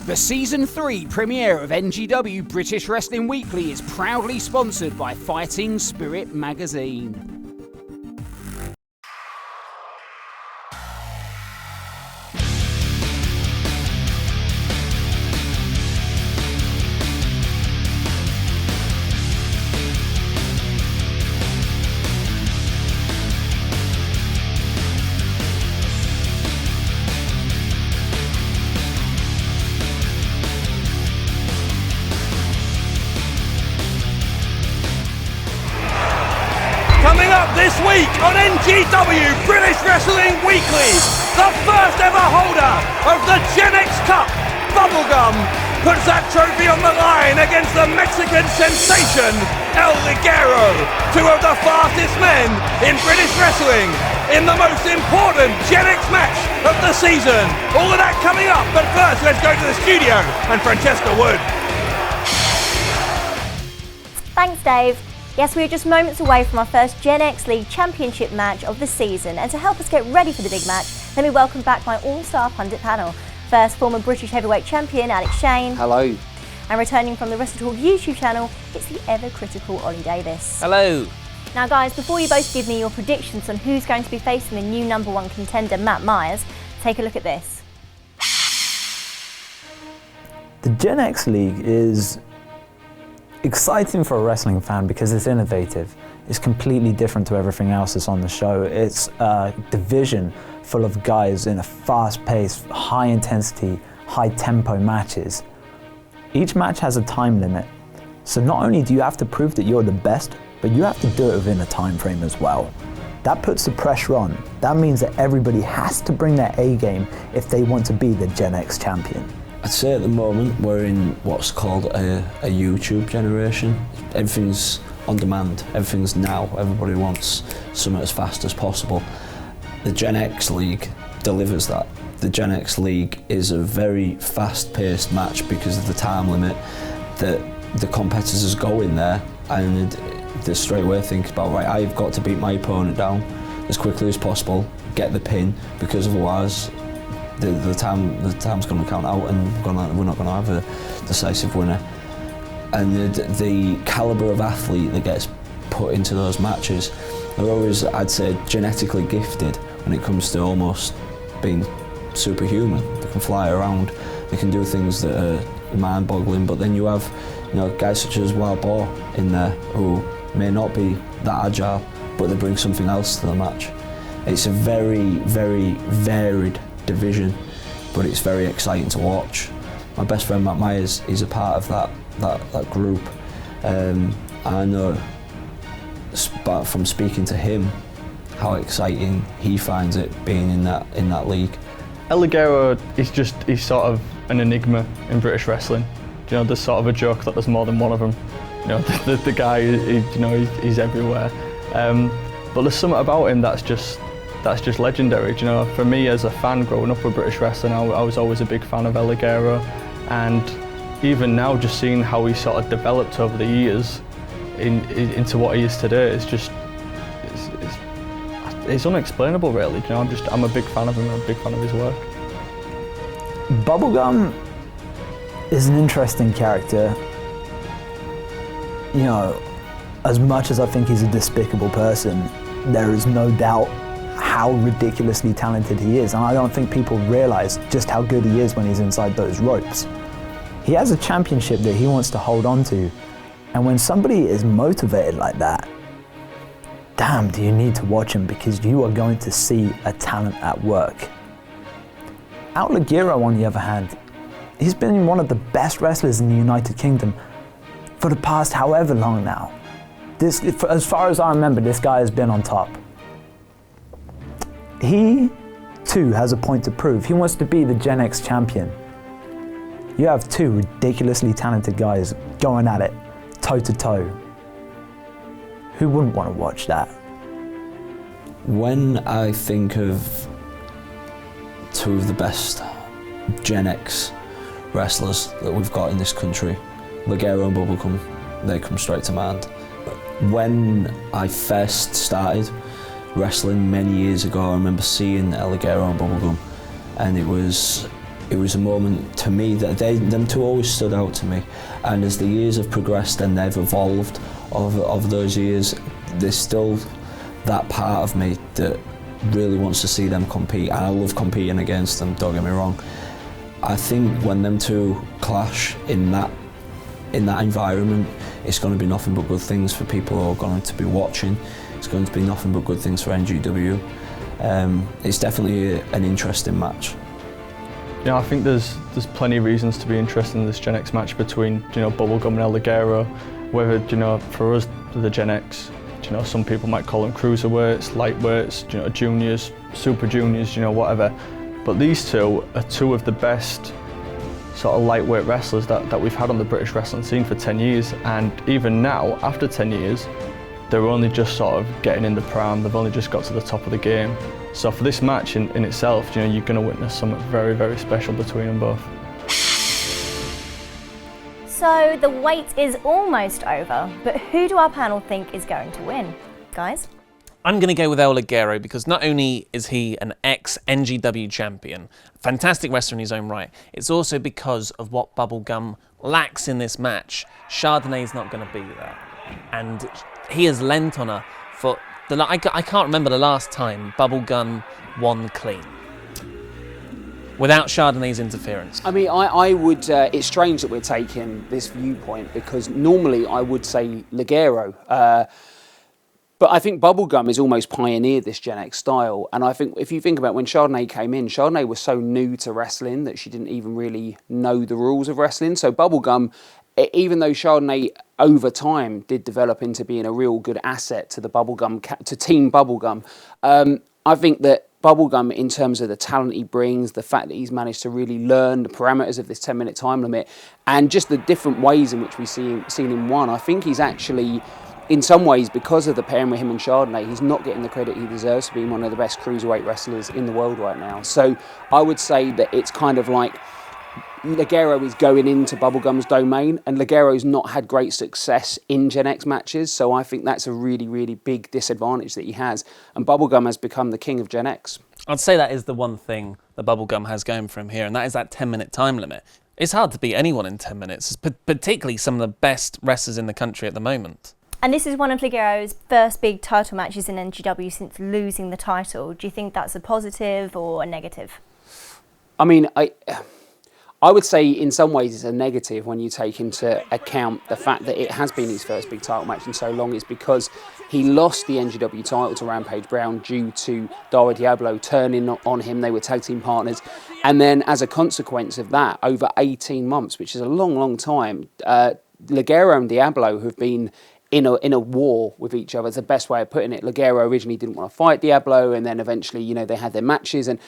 The Season 3 premiere of NGW British Wrestling Weekly is proudly sponsored by Fighting Spirit magazine. Coming up this week on NGW British Wrestling Weekly, the first ever holder of the GENX Cup, Bubblegum, puts that trophy on the line against the Mexican Sensation El Ligero, two of the fastest men in British wrestling, in the most important GENX match of the season. All of that coming up, but first let's go to the studio and Francesca Wood. Thanks, Dave. Yes, we are just moments away from our first GENX League Championship match of the season, and to help us get ready for the big match, let me welcome back my all-star pundit panel. First, former British Heavyweight Champion Alex Shane. Hello. And returning from the Wrestle Talk YouTube channel, it's the ever-critical Ollie Davis. Hello. Now guys, before you both give me your predictions on who's going to be facing the new #1 contender, Matt Myers, take a look at this. The GENX League is exciting for a wrestling fan because it's innovative. It's completely different to everything else that's on the show. It's a division full of guys in a fast-paced, high-intensity, high-tempo matches. Each match has a time limit, so not only do you have to prove that you're the best, but you have to do it within a time frame as well. That puts the pressure on. That means that everybody has to bring their A game if they want to be the GENX champion. I'd say at the moment we're in what's called a YouTube generation. Everything's on demand, everything's now, everybody wants something as fast as possible. The GENX League delivers that. The GENX League is a very fast-paced match because of the time limit that the competitors go in there and they straight away think about, right, I've got to beat my opponent down as quickly as possible, get the pin, because otherwise the time's going to count out and we're not going to have a decisive winner. And the calibre of athlete that gets put into those matches, they're always, I'd say, genetically gifted when it comes to almost being superhuman. They can fly around, they can do things that are mind-boggling, but then you have, guys such as Wild Boar in there who may not be that agile, but they bring something else to the match. It's a very, very varied division, but it's very exciting to watch. My best friend Matt Myers is a part of that group. I know from speaking to him how exciting he finds it being in that league. El Ligero he's sort of an enigma in British wrestling. There's sort of a joke that there's more than one of them. The guy, he's everywhere. But there's something about him that's just legendary. For me as a fan growing up with British wrestling, I was always a big fan of El Ligero, and even now just seeing how he sort of developed over the years into what he is today, it's unexplainable really. I'm a big fan of him, I'm a big fan of his work. Bubblegum is an interesting character. As much as I think he's a despicable person, there is no doubt how ridiculously talented he is, and I don't think people realise just how good he is when he's inside those ropes. He has a championship that he wants to hold on to, and when somebody is motivated like that, damn, do you need to watch him, because you are going to see a talent at work. El Ligero, on the other hand, he's been one of the best wrestlers in the United Kingdom for the past however long now. As far as I remember, this guy has been on top. He, too, has a point to prove. He wants to be the GENX champion. You have two ridiculously talented guys going at it, toe-to-toe. Who wouldn't want to watch that? When I think of two of the best GENX wrestlers that we've got in this country, Ligero and Bubblegum, they come straight to mind. When I first started wrestling many years ago, I remember seeing El Ligero and Bubblegum, and it was it was a moment to me that them two always stood out to me. And as the years have progressed and they've evolved over those years, there's still that part of me that really wants to see them compete. And I love competing against them, don't get me wrong. I think when them two clash in that environment, it's going to be nothing but good things for people who are going to be watching. It's going to be nothing but good things for NGW. It's definitely an interesting match. I think there's plenty of reasons to be interested in this Gen X match between Bubblegum and El Ligero. Whether for us the Gen X, some people might call them cruiserweights, lightweights, juniors, super juniors, whatever. But these two are two of the best sort of lightweight wrestlers that we've had on the British wrestling scene for 10 years. And even now, after 10 years, they're only just sort of getting in the prime. They've only just got to the top of the game. So for this match in itself, you're going to witness something very, very special between them both. So the wait is almost over, but who do our panel think is going to win? Guys? I'm going to go with El Ligero because not only is he an ex-NGW champion, fantastic wrestler in his own right, it's also because of what Bubblegum lacks in this match. Chardonnay's not going to be there. And he has lent on her for... I can't remember the last time Bubblegum won clean without Chardonnay's interference. I mean, I would... it's strange that we're taking this viewpoint because normally I would say Ligero. But I think Bubblegum has almost pioneered this Gen X style. And I think if you think about when Chardonnay came in, Chardonnay was so new to wrestling that she didn't even really know the rules of wrestling. So Bubblegum, even though Chardonnay over time did develop into being a real good asset to the to Team Bubblegum, I think that Bubblegum, in terms of the talent he brings, the fact that he's managed to really learn the parameters of this 10-minute time limit, and just the different ways in which we've seen him won, I think he's actually... in some ways, because of the pairing with him and Chardonnay, he's not getting the credit he deserves for being one of the best cruiserweight wrestlers in the world right now. So I would say that it's kind of like Ligero is going into Bubblegum's domain, and Ligero's not had great success in Gen X matches, so I think that's a really, really big disadvantage that he has. And Bubblegum has become the king of Gen X. I'd say that is the one thing that Bubblegum has going for him here, and that is that 10-minute time limit. It's hard to beat anyone in 10 minutes, particularly some of the best wrestlers in the country at the moment. And this is one of Ligero's first big title matches in NGW since losing the title. Do you think that's a positive or a negative? I mean, I would say in some ways it's a negative when you take into account the fact that it has been his first big title match in so long, is because he lost the NGW title to Rampage Brown due to Dara Diablo turning on him. They were tag team partners. And then as a consequence of that, over 18 months, which is a long, long time, Ligero and Diablo have been in a war with each other. It's the best way of putting it. Ligero originally didn't want to fight Diablo, and then eventually, they had their matches, and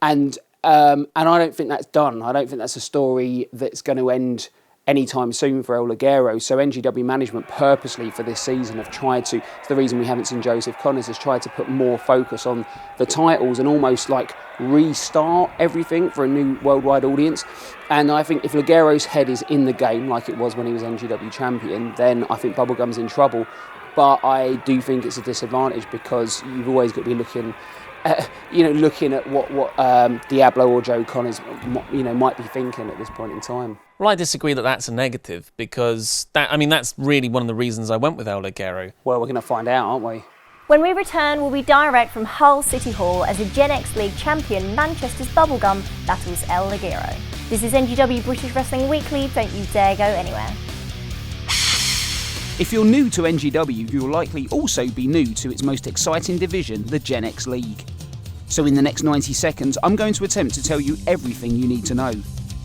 I don't think that's done. I don't think that's a story that's going to end anytime soon for El Ligero. So NGW management purposely for this season have tried to, it's the reason we haven't seen Joseph Connors, has tried to put more focus on the titles and almost like restart everything for a new worldwide audience. And I think if Ligero's head is in the game like it was when he was NGW champion, then I think Bubblegum's in trouble. But I do think it's a disadvantage because you've always got to be looking at what Diablo or Joe Connors, might be thinking at this point in time. Well, I disagree that that's a negative because that's really one of the reasons I went with El Ligero. Well, we're going to find out, aren't we? When we return, we'll be direct from Hull City Hall as the Gen X League champion Manchester's Bubblegum battles El Ligero. This is NGW British Wrestling Weekly. Don't you dare go anywhere. If you're new to NGW, you'll likely also be new to its most exciting division, the Gen X League. So in the next 90 seconds, I'm going to attempt to tell you everything you need to know.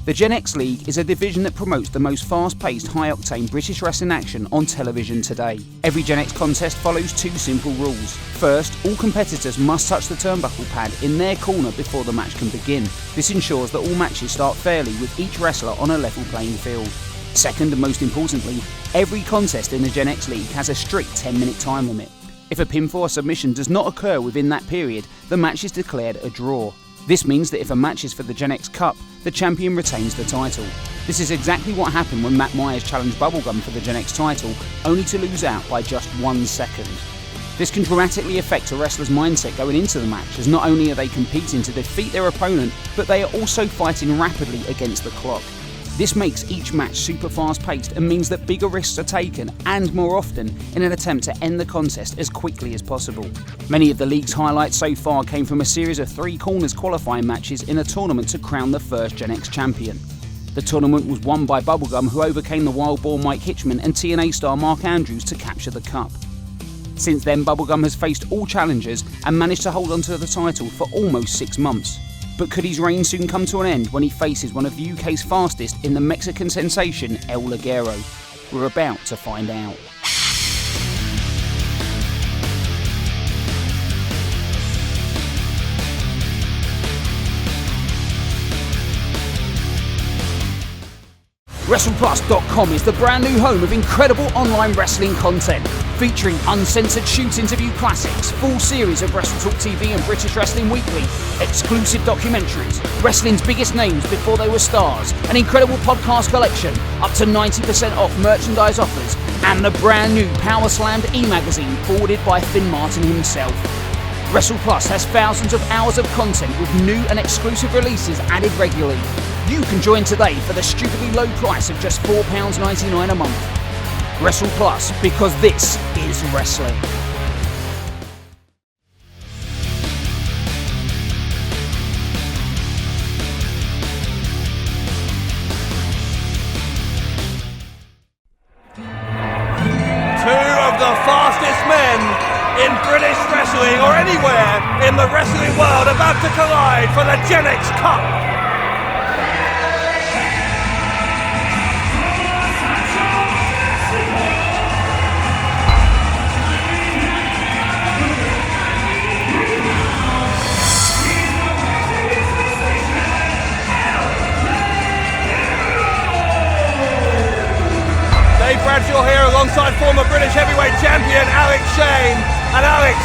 The Gen X League is a division that promotes the most fast-paced, high-octane British wrestling action on television today. Every Gen X contest follows two simple rules. First, all competitors must touch the turnbuckle pad in their corner before the match can begin. This ensures that all matches start fairly with each wrestler on a level playing field. Second, and most importantly, every contest in the Gen X League has a strict 10-minute time limit. If a pinfall or submission does not occur within that period, the match is declared a draw. This means that if a match is for the Gen X Cup, the champion retains the title. This is exactly what happened when Matt Myers challenged Bubblegum for the Gen X title, only to lose out by just 1 second. This can dramatically affect a wrestler's mindset going into the match, as not only are they competing to defeat their opponent, but they are also fighting rapidly against the clock. This makes each match super fast paced and means that bigger risks are taken, and more often, in an attempt to end the contest as quickly as possible. Many of the league's highlights so far came from a series of 3 corners qualifying matches in a tournament to crown the first Gen X champion. The tournament was won by Bubblegum, who overcame the wild boar Mike Hitchman and TNA star Mark Andrews to capture the cup. Since then, Bubblegum has faced all challengers and managed to hold onto the title for almost 6 months. But could his reign soon come to an end when he faces one of the UK's fastest in the Mexican Sensation El Ligero? We're about to find out. WrestlePlus.com is the brand new home of incredible online wrestling content, featuring uncensored shoot interview classics, full series of WrestleTalk TV and British Wrestling Weekly, exclusive documentaries, wrestling's biggest names before they were stars, an incredible podcast collection, up to 90% off merchandise offers, and the brand new Power Slammed e-magazine forwarded by Finn Martin himself. WrestlePlus has thousands of hours of content with new and exclusive releases added regularly. You can join today for the stupidly low price of just £4.99 a month. WrestlePlus, because this is wrestling. Two of the fastest men in British wrestling or anywhere in the wrestling world about to collide for the GENX Cup. Bradshaw here alongside former British heavyweight champion Alex Shane. And Alex,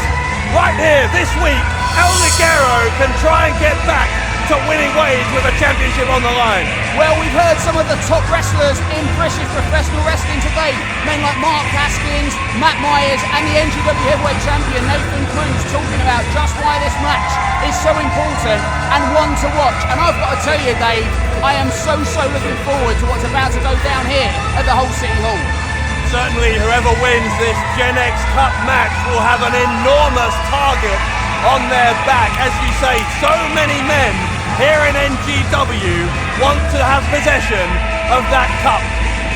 right here this week, El Ligero can try and get back to winning ways with a championship on the line. Well, we've heard some of the top wrestlers in British professional wrestling today. Men like Mark Haskins, Matt Myers and the NGW heavyweight champion Nathan Cruz talking about just why this match is so important and one to watch. And I've got to tell you, Dave, I am so looking forward to what's about to go down here at the Hull City Hall. Certainly whoever wins this GENX Cup match will have an enormous target on their back. As you say, so many men here in NGW want to have possession of that cup.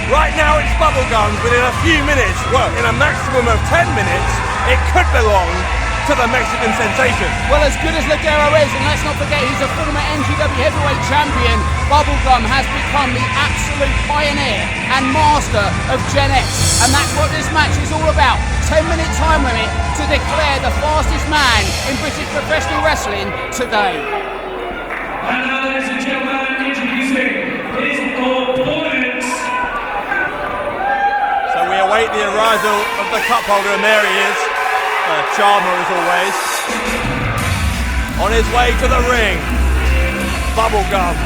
Right now it's Bubblegum, but in a few minutes, well, in a maximum of 10 minutes, it could belong to the Mexican Sensation. Well, as good as Ligero is, and let's not forget he's a former NGW heavyweight champion, Bubblegum has become the absolute pioneer and master of Gen X. And that's what this match is all about. 10-minute time limit to declare the fastest man in British professional wrestling today. And now, ladies and gentlemen, introducing his opponents. So we await the arrival of the cup holder, and there he is. Charmer as always. On his way to the ring, Bubblegum.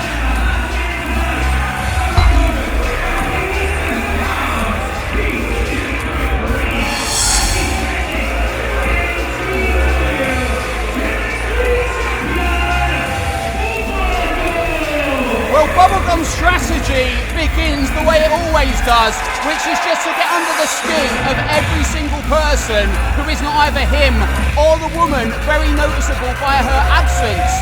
Well, Bubblegum's strategy begins the way it always does, which is just to get under the skin of every single person who is not either him or the woman very noticeable by her absence.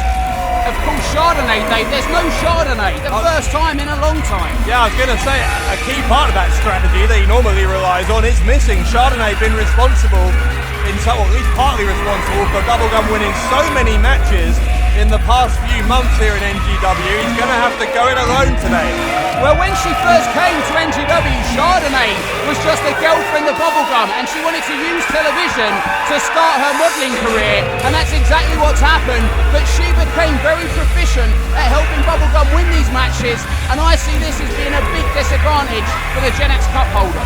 Of course, Chardonnay, Dave, there's no Chardonnay, the first time in a long time. Yeah, I was going to say, a key part of that strategy that he normally relies on is missing. Chardonnay been responsible, at least partly responsible, for Bubblegum winning so many matches in the past few months here in NGW. He's going to have to go it alone today. Well, when she first came to NGW, Chardonnay was just a girlfriend of Bubblegum, and she wanted to use television to start her modelling career, and that's exactly what's happened. But she became very proficient at helping Bubblegum win these matches, and I see this as being a big disadvantage for the GENX Cup holder.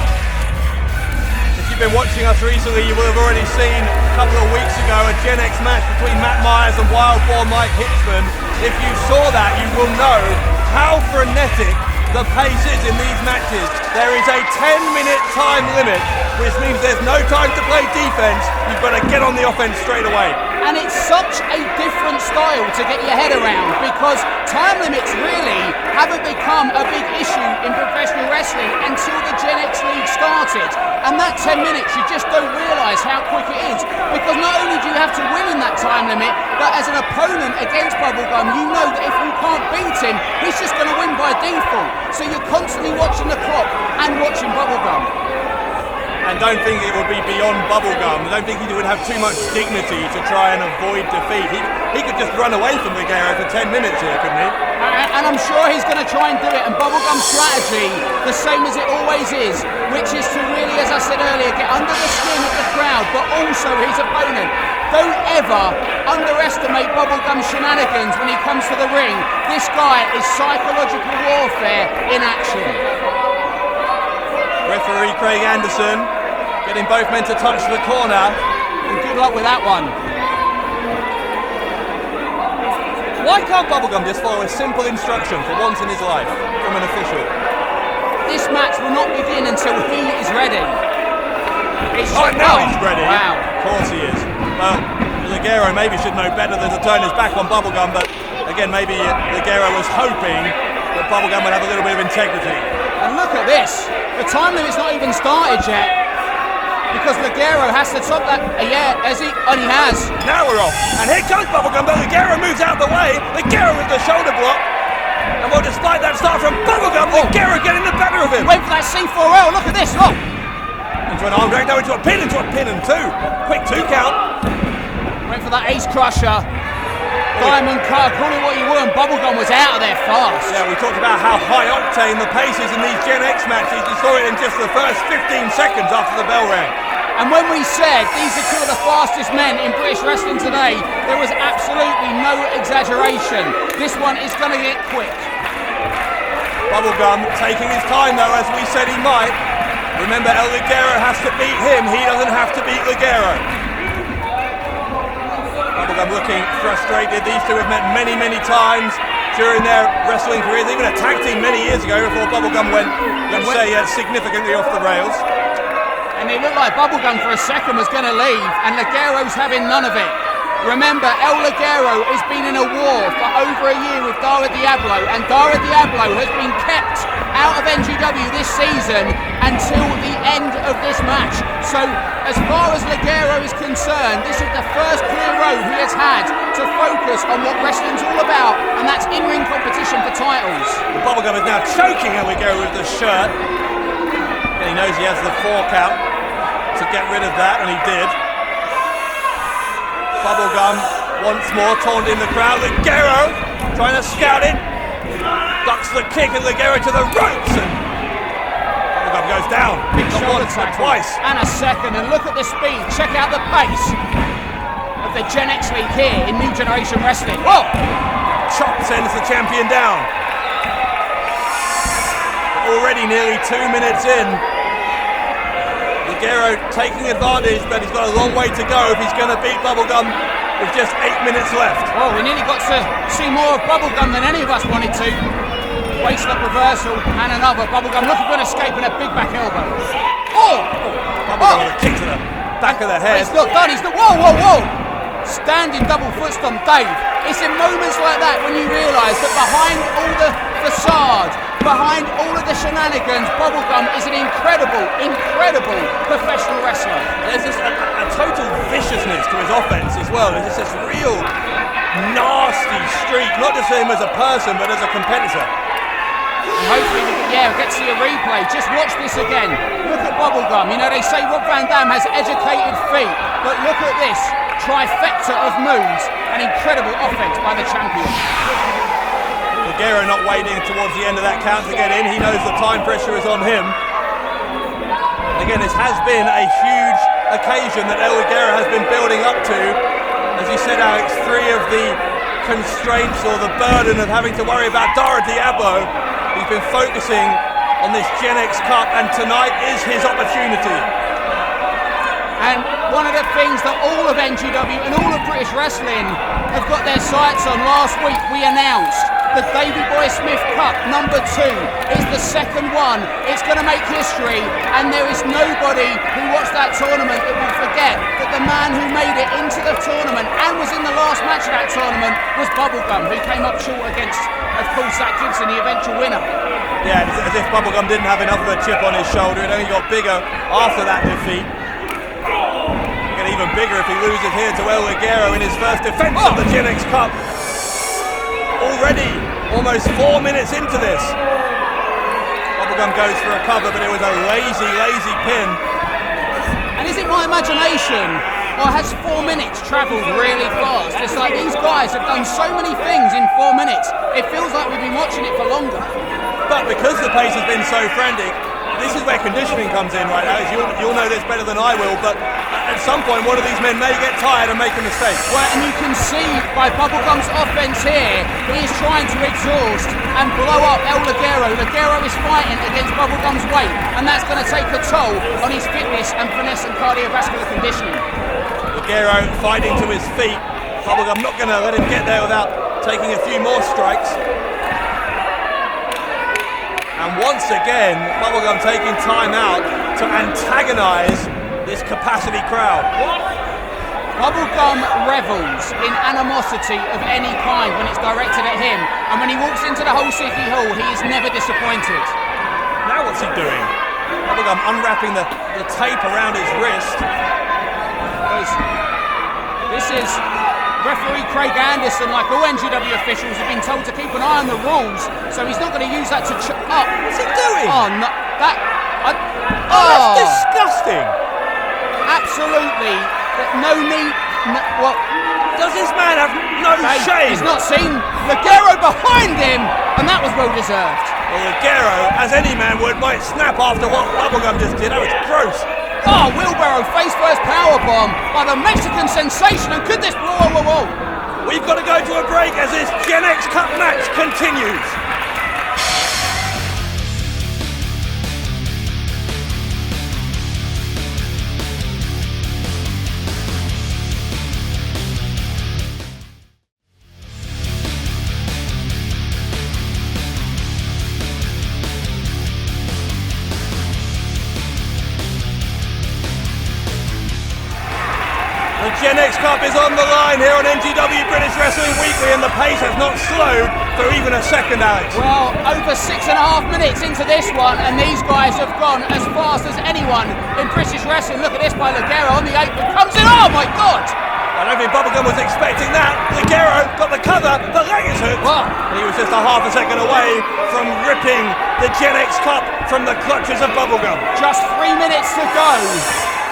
If you've been watching us recently, you will have already seen a couple of weeks ago a GENX match between Matt Myers and wild boar Mike Hitchman. If you saw that, you will know how frenetic the pace is in these matches. There is a 10-minute time limit, which means there's no time to play defense. You've got to get on the offense straight away. And it's such a different style to get your head around, because time limits really haven't become a big issue in professional wrestling until the Gen X League started. And that 10 minutes, you just don't realise how quick it is, because not only do you have to win in that time limit, but as an opponent against Bubblegum, you know that if you can't beat him, he's just going to win by default. So you're constantly watching the clock and watching Bubblegum. And don't think it would be beyond Bubblegum. Don't think he would have too much dignity to try and avoid defeat. He could just run away from Ligero for 10 minutes here, couldn't he? And I'm sure he's going to try and do it. And Bubblegum's strategy, the same as it always is, which is to really, as I said earlier, get under the skin of the crowd, but also his opponent. Don't ever underestimate Bubblegum's shenanigans when he comes to the ring. This guy is psychological warfare in action. Referee Craig Anderson getting both men to touch the corner. And good luck with that one. Why can't Bubblegum just follow a simple instruction for once in his life from an official? This match will not begin until he is ready. Now he's ready. Wow. Of course he is. Well, Ligero maybe should know better than to turn his back on Bubblegum, but again, maybe Ligero was hoping that Bubblegum would have a little bit of integrity. And look at this. The time limit's not even started yet, because Ligero has to stop that. Yeah, has he? And he has. Now we're off. And here comes Bubblegum, but Ligero moves out of the way. Ligero with the shoulder block. And well, despite that start from Bubblegum, Ligero getting the better of him. Went for that C4L. Look at this. Look. Into an arm drag, now into a pin and two. Quick 2 count. Went for that ace crusher. Diamond cut, call it what you will, and Bubblegum was out of there fast. Yeah, we talked about how high octane the pace is in these Gen X matches. You saw it in just the first 15 seconds after the bell rang. And when we said these are two of the fastest men in British wrestling today, there was absolutely no exaggeration. This one is going to get quick. Bubblegum taking his time though, as we said he might. Remember, El Ligero has to beat him, he doesn't have to beat Ligero. Bubblegum looking frustrated. These two have met many, many times during their wrestling careers, even a tag team many years ago before Bubblegum went, let's say, significantly off the rails. And it looked like Bubblegum for a second was going to leave, and Ligero's having none of it. Remember, El Ligero has been in a war for over a year with Dara Diablo, and Dara Diablo has been kept out of NGW this season until the end of this match. So, as far as Ligero is concerned, this is the first clear road he has had to focus on what wrestling's all about, and that's in-ring competition for titles. Bubblegum is now choking El Ligero with the shirt. And he knows he has the 4 count to get rid of that, and he did. Bubblegum once more taunting the crowd. Ligero trying to scout it. Ducks the kick, and Ligero to the ropes, and Bubblegum goes down. Big shoulder tackle. Twice. And a second, and look at the speed. Check out the pace of the Gen X League here in New Generation Wrestling. Whoa! Chop sends the champion down. Already nearly 2 minutes in. Ligero taking advantage, but he's got a long way to go if he's going to beat Bubblegum with just 8 minutes left. Well, we nearly got to see more of Bubblegum than any of us wanted to. Waist up reversal and another. Bubblegum looking for an escape and a big back elbow. Oh! Bubblegum with a kick to the back of the head. He's not done. He's not. Whoa, whoa, whoa! Standing double foot stomp, Dave. It's in moments like that when you realise that behind all the facade, behind all of the shenanigans, Bubblegum is an incredible, incredible professional wrestler. There's just a total viciousness to his offense as well. There's just this real nasty streak, not just for him as a person, but as a competitor. And hopefully, we get to see a replay. Just watch this again. Look at Bubblegum. You know, they say Rob Van Dam has educated feet, but look at this trifecta of moves and incredible offense by the champion. Ligero not waiting towards the end of that count to get in. He knows the time pressure is on him. Again, this has been a huge occasion that El Ligero has been building up to. As you said, Alex, 3 of the constraints or the burden of having to worry about Dara Diablo. He's been focusing on this Gen X Cup, and tonight is his opportunity. And one of the things that all of NGW and all of British wrestling have got their sights on, last week we announced the Davy Boy Smith Cup number 2 is the second one. It's going to make history, and there is nobody who watched that tournament that will forget that the man who made it into the tournament and was in the last match of that tournament was Bubblegum, who came up short against, of course, Zach Gibson, the eventual winner. Yeah, it's as if Bubblegum didn't have enough of a chip on his shoulder. It only got bigger after that defeat. It'll get even bigger if he loses here to El Ligero in his first defence of the GENX Cup. Already almost 4 minutes into this. Bubblegum goes for a cover, but it was a lazy pin. And is it my imagination, or has 4 minutes travelled really fast? It's like these guys have done so many things in 4 minutes. It feels like we've been watching it for longer. But because the pace has been so frantic, this is where conditioning comes in, right, Alex? You'll know this better than I will, but at some point one of these men may get tired and make a mistake. Well, and you can see by Bubblegum's offense here, he is trying to exhaust and blow up El Ligero. Ligero is fighting against Bubblegum's weight, and that's going to take a toll on his fitness and finesse and cardiovascular conditioning. Ligero fighting to his feet. Bubblegum not going to let him get there without taking a few more strikes. And once again, Bubblegum taking time out to antagonise this capacity crowd. Bubblegum revels in animosity of any kind when it's directed at him, and when he walks into the whole City Hall, he is never disappointed. Now what's he doing? Bubblegum unwrapping the tape around his wrist. This is referee Craig Anderson, like all NGW officials, have been told to keep an eye on the rules, so he's not going to use that to What's he doing? Oh, no, that... that's disgusting. Absolutely. No need... well, does this man have no shame? He's not seen Ligero behind him, and that was well deserved. Well, Ligero, as any man would, might snap after what Bubblegum just did. That was gross. Oh, wheelbarrow face first powerbomb by the Mexican Sensation, and could this... Whoa. We've got to go to a break as this GENX Cup match continues. The GENX Cup is on the line here on NGW British Wrestling Weekly, and the pace has not slowed for even a second, Alex. Well, over 6.5 minutes into this one, and these guys have gone as fast as anyone in British wrestling. Look at this by Ligero on the apron, comes in, oh my God! I don't think Bubblegum was expecting that. Ligero got the cover, the leg is hooked. Wow. He was just a half a second away from ripping the GENX Cup from the clutches of Bubblegum. Just 3 minutes to go.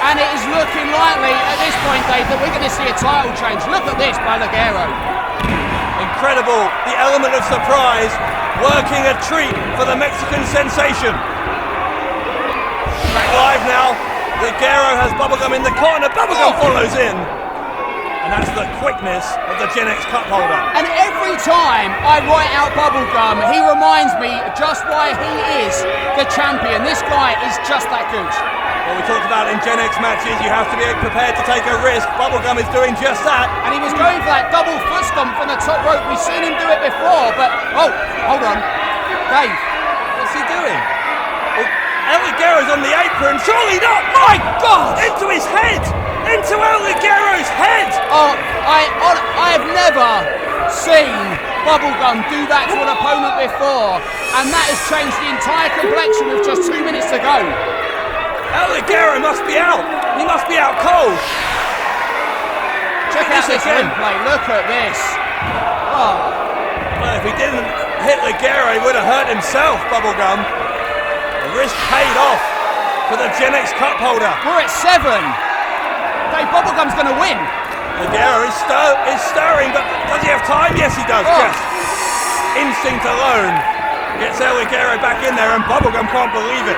And it is looking likely at this point, Dave, that we're going to see a title change. Look at this by Ligero. Incredible, the element of surprise, working a treat for the Mexican Sensation. Back live now, Ligero has Bubblegum in the corner, Bubblegum follows in. And that's the quickness of the GENX Cup holder. And every time I write out Bubblegum, he reminds me just why he is the champion. This guy is just that good. Well, we talked about in GENX matches, you have to be prepared to take a risk. Bubblegum is doing just that. And he was going for that double foot stomp from the top rope. We've seen him do it before, but... Oh, hold on. Dave. What's he doing? El Ligero's on the apron. Surely not! My God! Into his head! Into El Ligero's head! Oh, I have never seen Bubblegum do that to an opponent before, and that has changed the entire complexion with just 2 minutes to go. El Ligero must be out. He must be out cold. Check out this replay. Look at this. Oh. Well, if he didn't hit Ligero, he would have hurt himself, Bubblegum. The risk paid off for the GENX Cup holder. We're at 7. Dave, Bubblegum's going to win. Ligero is stirring, but does he have time? Yes, he does. Just instinct alone gets El Ligero back in there, and Bubblegum can't believe it.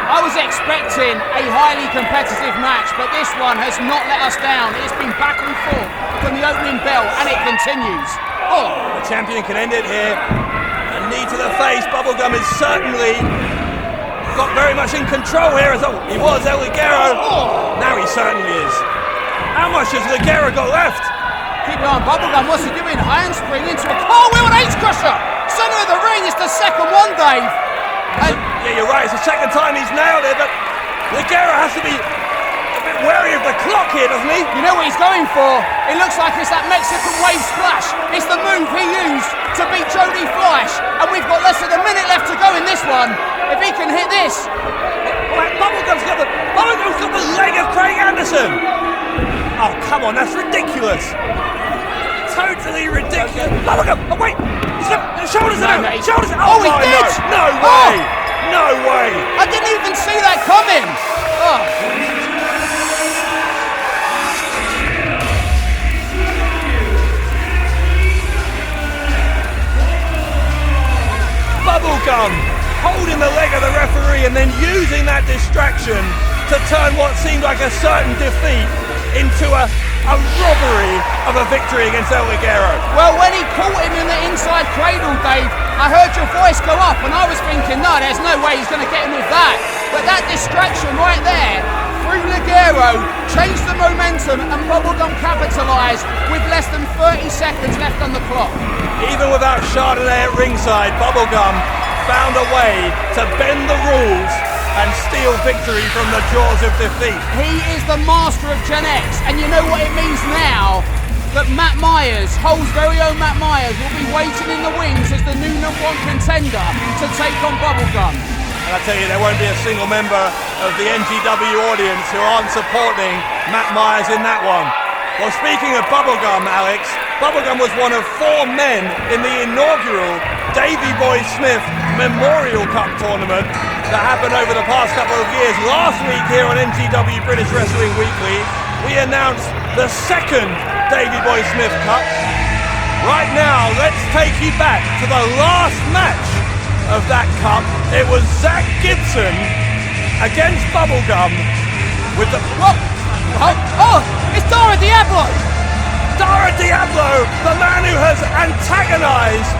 I was expecting a highly competitive match, but this one has not let us down. It's been back and forth from the opening bell, and it continues. Oh, the champion can end it here. A knee to the face. Bubblegum is certainly got very much in control here, as he was El Ligero. Now he certainly is. How much has Ligero got left? keep your eye on Bubblegum. What's he doing? Handspring into a cartwheel and ace crusher. Centre of the ring. It's the second one, Dave. And yeah, you're right. It's the second time he's nailed it, but Ligero has to be a bit wary of the clock here, doesn't he? you know what he's going for? It looks like it's that Mexican wave splash. It's the move he used to beat Jody Fleisch. And we've got less than a minute left to go in this one. If he can hit this. Bubblegum's got the leg of Craig Anderson. Oh, come on, that's ridiculous. Totally ridiculous. Bubblegum, oh wait, shoulders out, shoulders out. Oh, he did! No way, no way. I didn't even see that coming. Oh. Bubblegum holding the leg of the referee and then using that distraction to turn what seemed like a certain defeat into a robbery of a victory against El Ligero. Well, when he caught him in the inside cradle, Dave, I heard your voice go up and I was thinking, no, there's no way he's going to get him with that. But that distraction right there, through Ligero, changed the momentum and Bubblegum capitalised with less than 30 seconds left on the clock. Even without Chardonnay at ringside, Bubblegum found a way to bend the rules and steal victory from the jaws of defeat. He is the master of Gen X, and you know what it means now? That Matt Myers, Hull's very own Matt Myers, will be waiting in the wings as the new #1 contender to take on Bubblegum. And I tell you, there won't be a single member of the NGW audience who aren't supporting Matt Myers in that one. Well, speaking of Bubblegum, Alex, Bubblegum was one of 4 men in the inaugural Davey Boy Smith Memorial Cup tournament that happened over the past couple of years. Last week here on NGW British Wrestling Weekly, we announced the second Davey Boy Smith Cup. Right now, let's take you back to the last match of that cup. It was Zach Gibson against Bubblegum with the... Oh, it's Dara Diablo! Dara Diablo, the man who has antagonised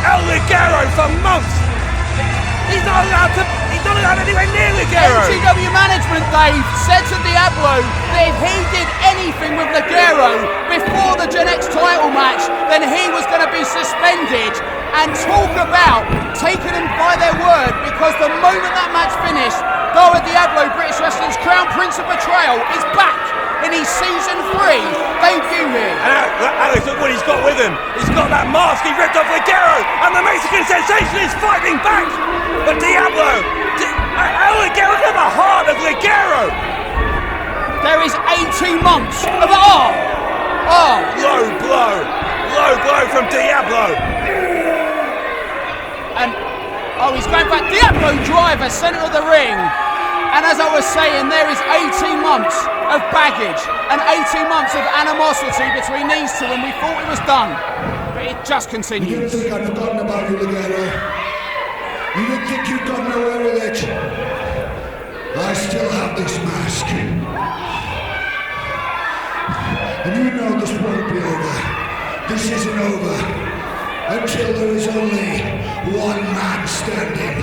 El Ligero for months. He's not allowed anywhere near Ligero. NGW management, Dave, said to Diablo that if he did anything with Ligero before the Gen X title match, then he was going to be suspended. And talk about taking them by their word, because the moment that match finished, Dara Diablo, British Wrestling's Crown Prince of Betrayal, is back in his Season 3 debut here. And Alex, look what he's got with him. He's got that mask he ripped off Ligero, and the Mexican Sensation is fighting back. But Diablo, El Ligero got the heart of Ligero. There is 18 months of low blow from Diablo. And he's going back. Diablo driver, centre of the ring. And as I was saying, there is 18 months of baggage and 18 months of animosity between these two, and we thought it was done, but it just continues. You didn't think I'd forgotten about you, Ligero. You didn't think you'd got nowhere with it. I still have this mask. And you know this won't be over. This isn't over until there is only one man standing.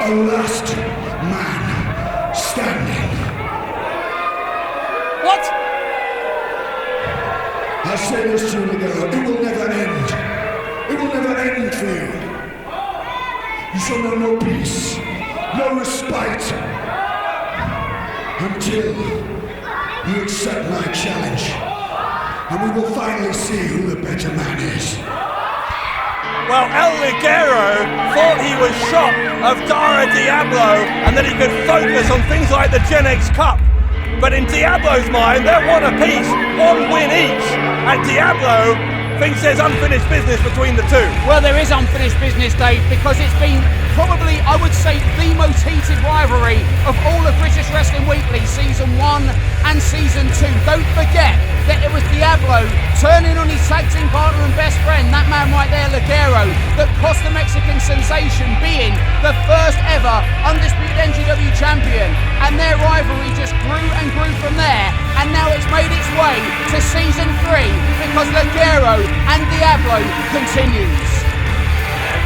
A last man standing. What? I say this to you, Ligero, it will never end. It will never end for you. You shall know no peace, no respite, until you accept my challenge, and we will finally see who the better man is. Well, El Ligero thought he was shot of Dara Diablo and that he could focus on things like the Gen X Cup. But in Diablo's mind, they're one apiece, one win each, and Diablo thinks there's unfinished business between the two. Well, there is unfinished business, Dave, because it's been probably, I would say, the most heated rivalry of all of British Wrestling Weekly, Season 1 and Season 2. Don't forget that it was Diablo turning on his tag team partner and best friend, that man right there, Ligero, that cost the Mexican Sensation being the first ever undisputed NGW champion. And their rivalry just grew and grew from there. And now it's made its way to Season 3 because Ligero and Diablo continues.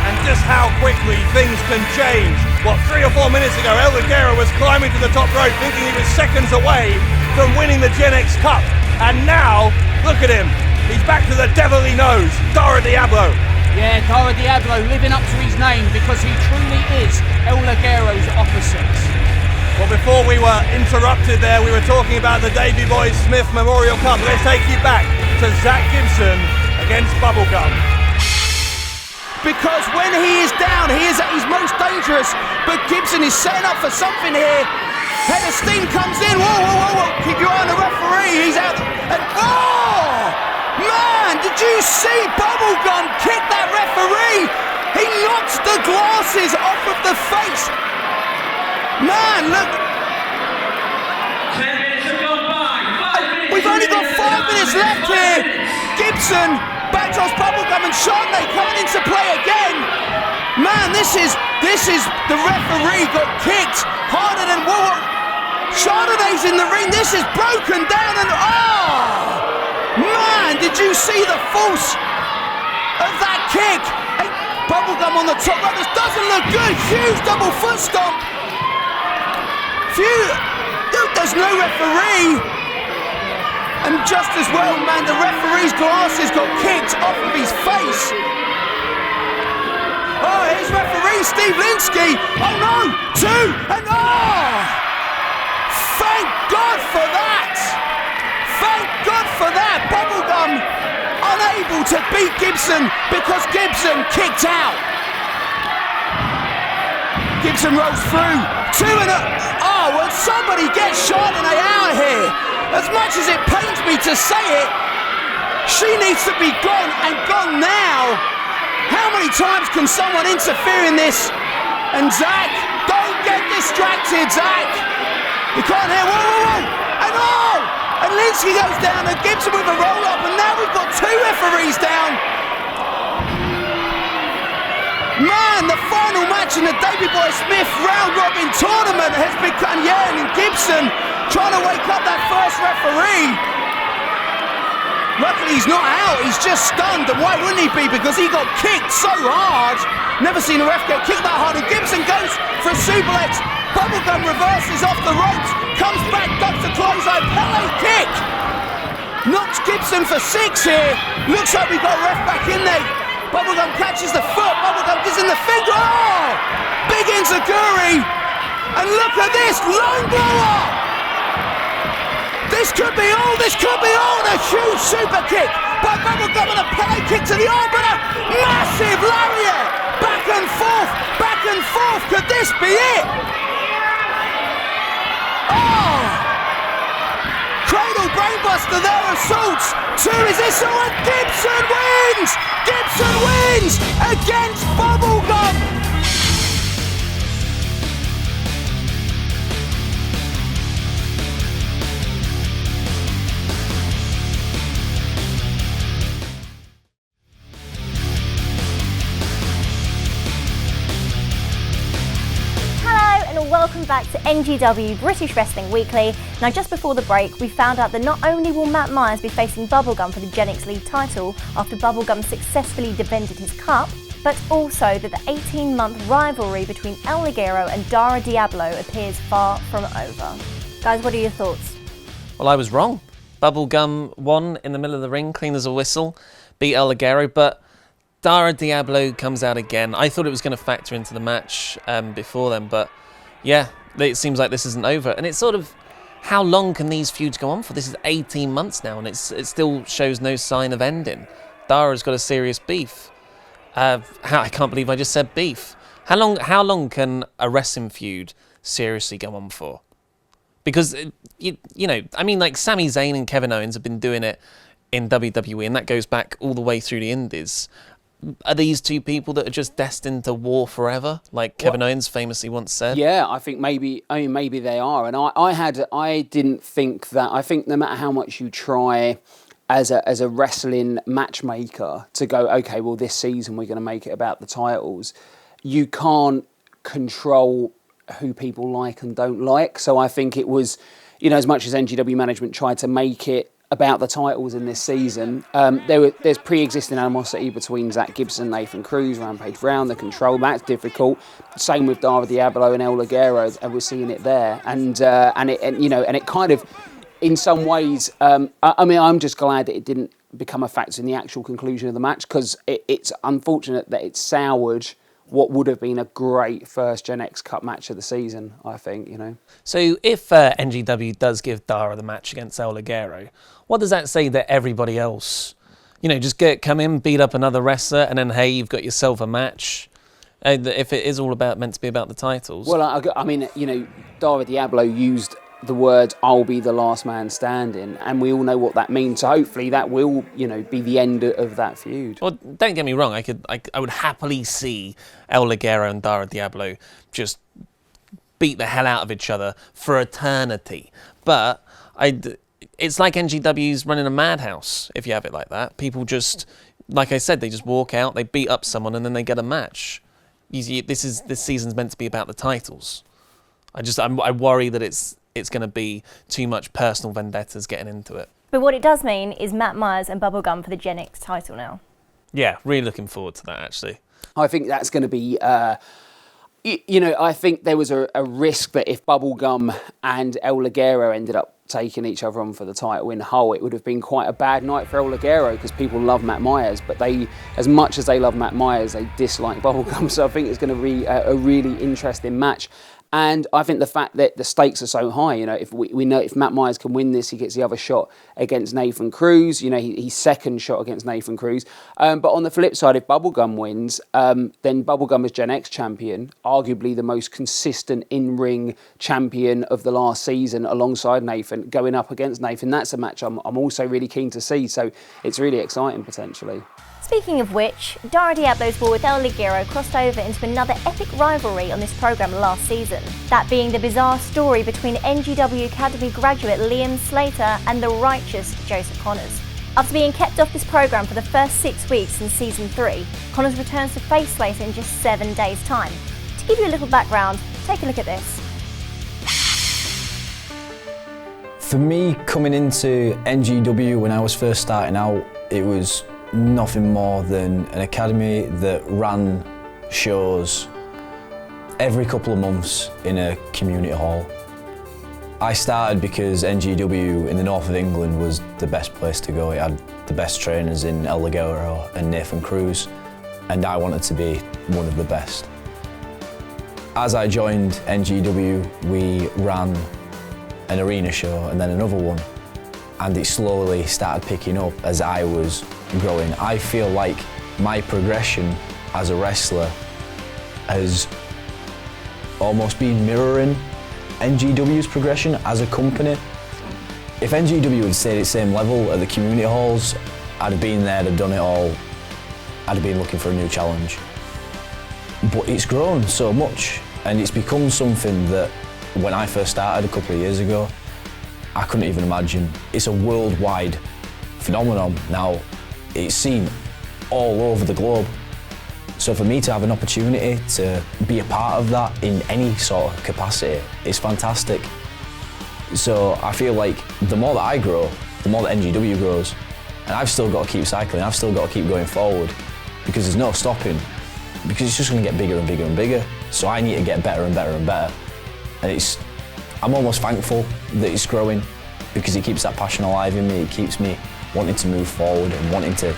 And just how quickly things can change. What, 3 or 4 minutes ago, El Ligero was climbing to the top rope thinking he was seconds away from winning the Gen X Cup. And now Look at him. He's back to the devil he knows, Dara Diablo. Yeah, Dara Diablo living up to his name because he truly is El Ligero's opposite. Well, before we were interrupted there, we were talking about the Davy Boy Smith Memorial Cup. Let's take you back to Zach Gibson against Bubblegum. Because when he is down, he is at his most dangerous. But Gibson is setting up for something here. Head of steam comes in. Whoa, whoa, whoa, whoa. Keep your eye on the referee. He's out. And oh! Man, did you see Bubblegum kick that referee? He knocks the glasses off of the face. Man, look. 10 minutes have gone by. 5 minutes. We've only got 5 minutes left here. Gibson, backdrops Bubblegum, and Chardonnay coming into play again. Man, this is the referee got kicked harder than what? Chardonnay's in the ring. This is broken down and oh! Man, did you see the force of that kick? And Bubblegum on the top right. This doesn't look good. Huge double foot stomp. There's no referee. And just as well, man, the referee's glasses got kicked off of his face. Oh, here's referee Steve Linsky. Oh no, 2 and oh! Thank God for that. Thank God for that. Bubblegum unable to beat Gibson because Gibson kicked out. Gibson rolls through. 2 and oh, well, somebody get Chardonnay out of here. As much as it pains me to say it, she needs to be gone and gone now. How many times can someone interfere in this? And Zach, don't get distracted, Zach. You can't hear, whoa, whoa, whoa. And oh! And Linsky goes down and Gibson with a roll up, and now we've got 2 referees down. Man, the final match in the Davy Boy Smith round robin tournament has become, and Gibson trying to wake up that first referee. Luckily he's not out, he's just stunned, and why wouldn't he be? Because he got kicked so hard. Never seen a ref get kicked that hard, and Gibson goes for a suplex. Bubblegum reverses off the ropes, comes back, ducks a clothesline, Pele kick! Knocks Gibson for 6 here. Looks like we've got a ref back in there. Bubblegum catches the foot, Bubblegum gives him the finger. Oh! Big enziguri! And look at this, lone blower! This could be all, and a huge super kick by Bubblegum and a Pele kick to the arm, but a massive lariat! Back and forth, could this be it? Oh! Cradle brainbuster there, assaults. 2 is this, and Gibson wins! Gibson wins against Bubblegum! Welcome back to NGW British Wrestling Weekly. Now, just before the break, we found out that not only will Matt Myers be facing Bubblegum for the GENX League title after Bubblegum successfully defended his cup, but also that the 18-month rivalry between El Ligero and Dara Diablo appears far from over. Guys, what are your thoughts? Well, I was wrong. Bubblegum won in the middle of the ring, clean as a whistle, beat El Ligero, but Dara Diablo comes out again. I thought it was going to factor into the match before then, but yeah, it seems like this isn't over. And it's sort of, how long can these feuds go on for? This is 18 months now, and it still shows no sign of ending. Dara's got a serious beef. I can't believe I just said beef. How long can a wrestling feud seriously go on for? Because, you know, I mean, like Sami Zayn and Kevin Owens have been doing it in WWE, and that goes back all the way through the Indies. Are these 2 people that are just destined to war forever, like Kevin Owens famously once said? Yeah, I think maybe they are. And I didn't think that. I think no matter how much you try as a wrestling matchmaker to go, okay, well, this season we're going to make it about the titles, you can't control who people like and don't like. So I think it was, you know, as much as NGW management tried to make it about the titles in this season, there's pre-existing animosity between Zach Gibson, Nathan Cruz, Rampage Brown, the Control. That's difficult. Same with Dara Diablo and El Ligero, and we're seeing it there. And it kind of, in some ways, I mean, I'm just glad that it didn't become a factor in the actual conclusion of the match, because it's unfortunate that it soured what would have been a great first GENX Cup match of the season, I think, you know. So if NGW does give Dara the match against El Ligero, what does that say that everybody else, you know, just come in, beat up another wrestler, and then, hey, you've got yourself a match? If it is all meant to be about the titles. Well, I mean, you know, Dara Diablo used the word "I'll be the last man standing," and we all know what that means. So hopefully that will, you know, be the end of that feud. Well, don't get me wrong. I would happily see El Ligero and Dara Diablo just beat the hell out of each other for eternity. But it's like NGW's running a madhouse if you have it like that. People just, like I said, they just walk out, they beat up someone, and then they get a match. This season's meant to be about the titles. I worry that it's going to be too much personal vendettas getting into it. But what it does mean is Matt Myers and Bubblegum for the GENX title now. Yeah, really looking forward to that, actually. I think that's going to be, you know, I think there was a risk that if Bubblegum and El Ligero ended up taking each other on for the title in Hull, it would have been quite a bad night for El Ligero, because people love Matt Myers, but they, as much as they love Matt Myers, they dislike Bubblegum. So I think it's going to be a really interesting match. And I think the fact that the stakes are so high, you know, if we know if Matt Myers can win this, he gets the other shot against Nathan Cruz. You know, he's second shot against Nathan Cruz. But on the flip side, if Bubblegum wins, then Bubblegum is GENX champion, arguably the most consistent in-ring champion of the last season, alongside Nathan, going up against Nathan. That's a match I'm also really keen to see. So it's really exciting potentially. Speaking of which, Dara Diablo's war with El Ligero crossed over into another epic rivalry on this programme last season. That being the bizarre story between NGW Academy graduate Liam Slater and the righteous Joseph Connors. After being kept off this programme for the first 6 weeks in Season 3, Connors returns to face Slater in just 7 days' time. To give you a little background, take a look at this. For me, coming into NGW when I was first starting out, it was nothing more than an academy that ran shows every couple of months in a community hall. I started because NGW in the north of England was the best place to go. It had the best trainers in El Ligero and Nathan Cruz, and I wanted to be one of the best. As I joined NGW, we ran an arena show and then another one, and it slowly started picking up as I was growing. I feel like my progression as a wrestler has almost been mirroring NGW's progression as a company. If NGW had stayed at the same level at the community halls, I'd have been there, I'd have done it all, I'd have been looking for a new challenge. But it's grown so much, and it's become something that when I first started a couple of years ago, I couldn't even imagine. It's a worldwide phenomenon now. It's seen all over the globe. So for me to have an opportunity to be a part of that in any sort of capacity is fantastic. So I feel like the more that I grow, the more that NGW grows. And I've still got to keep cycling, I've still got to keep going forward, because there's no stopping, because it's just going to get bigger and bigger and bigger. So I need to get better and better and better. And I'm almost thankful that it's growing, because it keeps that passion alive in me. It keeps me wanting to move forward and wanting to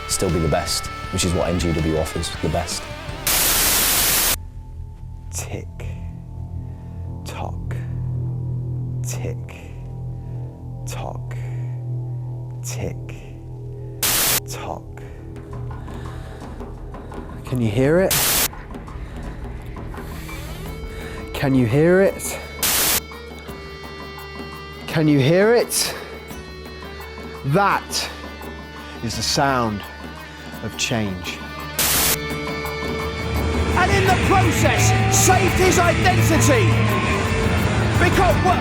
still be the best, which is what NGW offers, the best. Tick, tock, tick, tock, tick, tock. Can you hear it? Can you hear it? Can you hear it? That is the sound of change. And in the process, saved his identity. Because, well,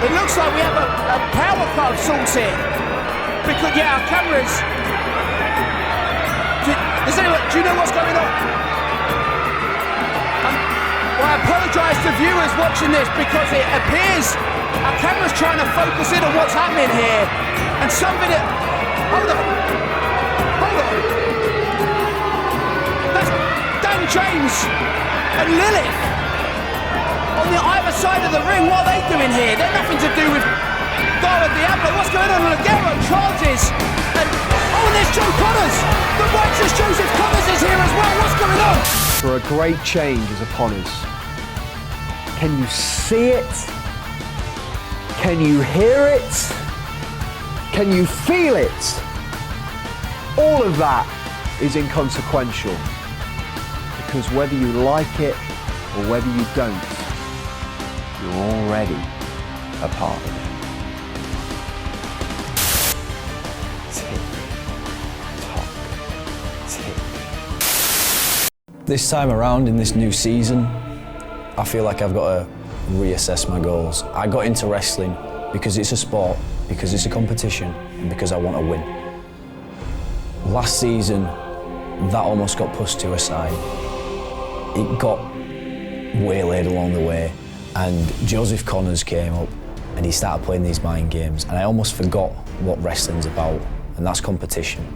it looks like we have a power cord source here. Because, yeah, our cameras. Do you know what's going on? Well, I apologise to viewers watching this, because it appears our camera's trying to focus in on what's happening here, and somebody. Hold on. That's Dan James and Lilith on on the either side of the ring. What are they doing here? They're nothing to do with Dara Diablo. What's going on? Ligero charges. And there's Joe Connors. The righteous Joseph Connors is here as well. What's going on? For a great change is upon us. Can you see it? Can you hear it? Can you feel it? All of that is inconsequential, because whether you like it or whether you don't, you're already a part of it. This time around in this new season, I feel like I've got to reassess my goals. I got into wrestling because it's a sport, because it's a competition, and because I want to win. Last season, that almost got pushed to a side. It got waylaid along the way, and Joseph Connors came up and he started playing these mind games, and I almost forgot what wrestling's about, and that's competition.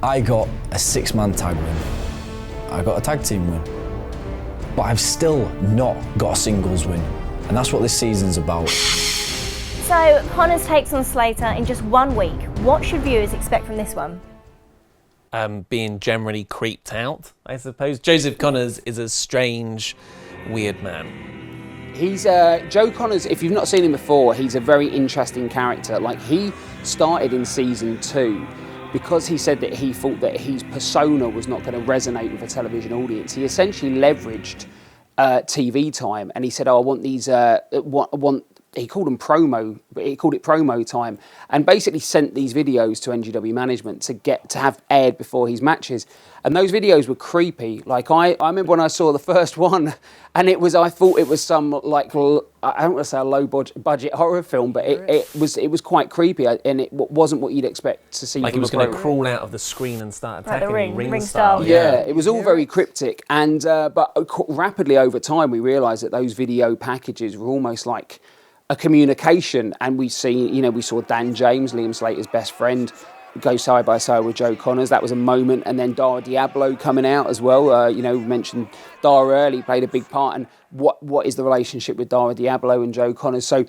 I got a 6-man tag win. I got a tag team win. But I've still not got a singles win, and that's what this season's about. So, Connors takes on Slater in just 1 week. What should viewers expect from this one? Being generally creeped out, I suppose. Joseph Connors is a strange, weird man. He's Joe Connors. If you've not seen him before, he's a very interesting character. Like, he started in season 2 because he said that he thought that his persona was not going to resonate with a television audience. He essentially leveraged TV time, and he said, "Oh, I want these. He called them promo, but he called it promo time, and basically sent these videos to NGW management to have aired before his matches. And those videos were creepy. Like, I remember when I saw the first one, and I thought it was some, like, I don't want to say a low budget horror film, but it was quite creepy, and it wasn't what you'd expect to see. Like from he was going to crawl out of the screen and start attacking like ring style. Yeah, it was all very cryptic, and but rapidly over time we realised that those video packages were almost like a communication, and we saw Dan James, Liam Slater's best friend, go side by side with Joe Connors. That was a moment, and then Dara Diablo coming out as well. We mentioned Dara early, played a big part, and what is the relationship with Dara Diablo and Joe Connors? So,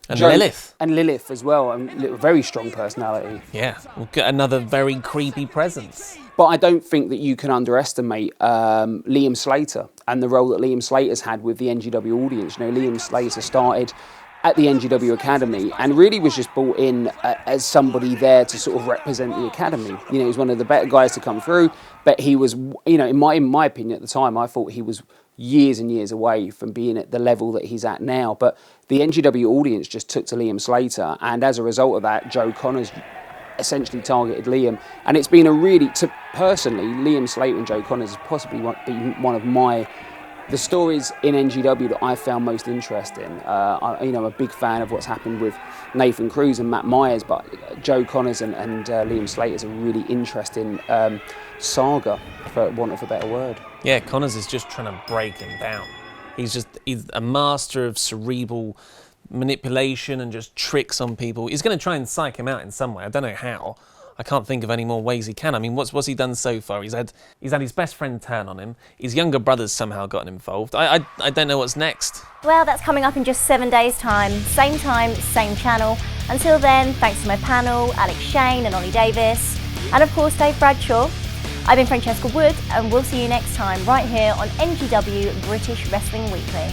and Lilith. And Lilith as well, and very strong personality. Yeah, we'll get another very creepy presence. But I don't think that you can underestimate Liam Slater and the role that Liam Slater's had with the NGW audience. Liam Slater started at the NGW Academy and really was just brought in as somebody there to sort of represent the Academy. He was one of the better guys to come through, but he was, in my opinion at the time, I thought he was years and years away from being at the level that he's at now. But the NGW audience just took to Liam Slater, and as a result of that, Joe Connors essentially targeted Liam. And it's been personally, Liam Slater and Joe Connors has possibly been one of the stories in NGW that I found most interesting. I'm a big fan of what's happened with Nathan Cruz and Matt Myers, but Joe Connors and Liam Slater is a really interesting saga, for want of a better word. Yeah, Connors is just trying to break him down. He's a master of cerebral manipulation and just tricks on people. He's going to try and psych him out in some way. I don't know how. I can't think of any more ways he can. I mean, what's he done so far? He's had his best friend turn on him. His younger brother's somehow gotten involved. I don't know what's next. Well, that's coming up in just 7 days' time, same channel. Until then, thanks to my panel, Alex Shane and Ollie Davis, and of course Dave Bradshaw. I've been Francesca Wood, and we'll see you next time right here on NGW British Wrestling Weekly.